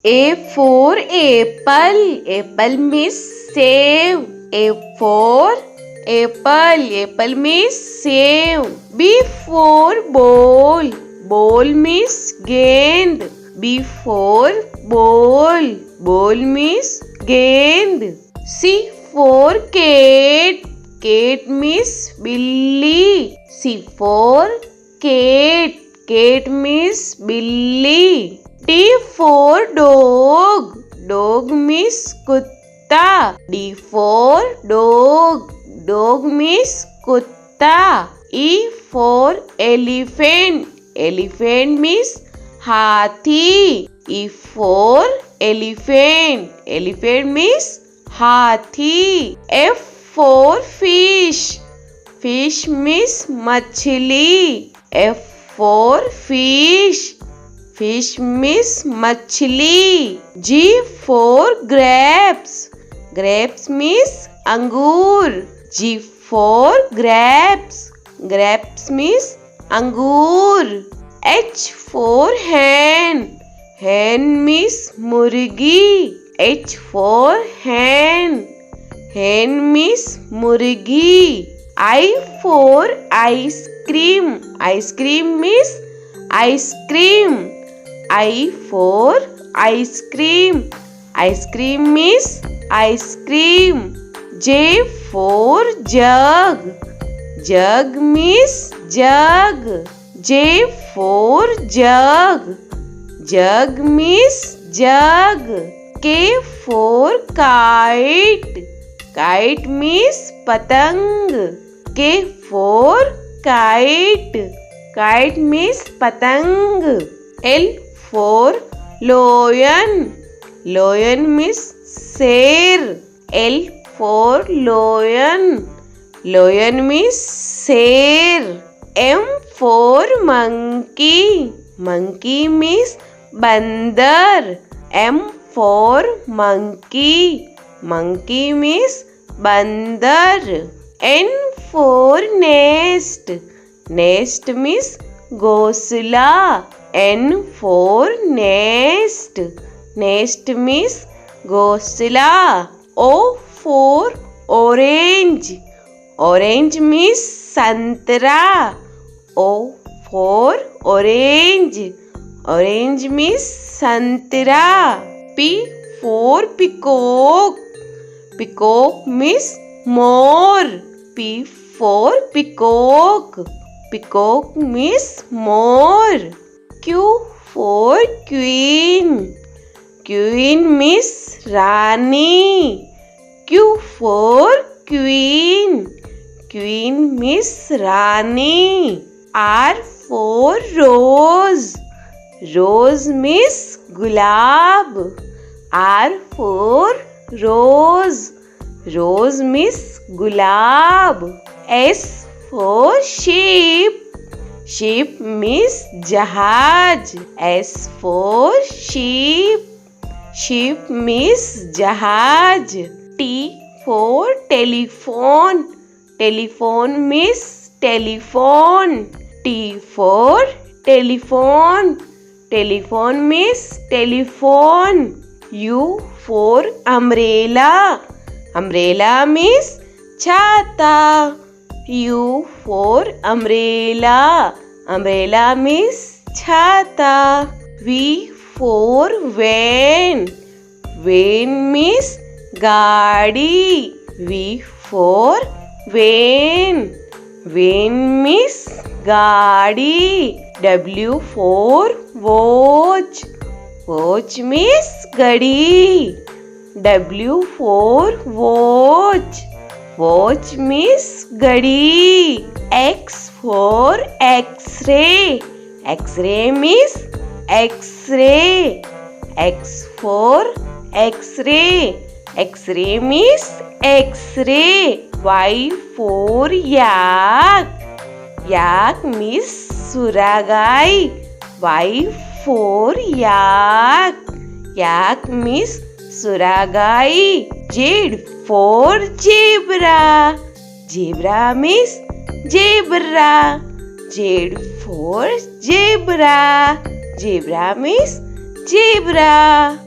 A for apple. Apple means save. A for apple. Apple means save. B for ball. Ball means gend. B for ball. Ball means gend. C for cat. Cat means billy. C for cat. Cat means billy. D for dog. Dog means kutta. D for dog. Dog means kutta. E for elephant. Elephant means hathi. E for elephant. Elephant means hathi. F for fish. Fish means machli. F for fish. Fish means machli. G for grapes. Grapes means angur. G for grapes. Grapes means angur. H for hen. Hen means murgi. H for hen. Hen means murgi. I for ice cream. Ice cream means ice cream. I for ice cream. Ice cream means ice cream. J for jug. Jug means jug. J for jug. Jug means jug. K for kite. Kite means patang. K for kite. Kite means patang. L for lion. Lion means sher. L for lion. Lion means sher. M for monkey. Monkey means bandar. M for monkey. Monkey means bandar. N for nest. Nest means ghosla. N for nest. Nest means ghosla. O for orange. Orange means santra. O for orange. Orange means santra. P for peacock. Peacock means more. P for peacock. Peacock means more. Q for queen. Queen means Rani. Q for queen. Queen means Rani. R for rose. Rose means gulab. R for rose. Rose means gulab. S for sheep. Sheep means jahaj. S for sheep. Sheep means jahaj. T for telephone. Telephone means telephone. T for telephone. Telephone means telephone. U for umbrella. Umbrella means chhata. U for umbrella. Umbrella means chhata. V for van. Van means gaadi. V for van. Van means gaadi. W for watch. Watch means gadi. W for watch. Watch means gadi. X for X-ray. X-ray means X-ray. X for X-ray. X-ray means X-ray. Y for yak. Yak means suragai. Y for yak. Yak means suragai. Z for zebra. Zebra means zebra. Z for zebra. Zebra means zebra.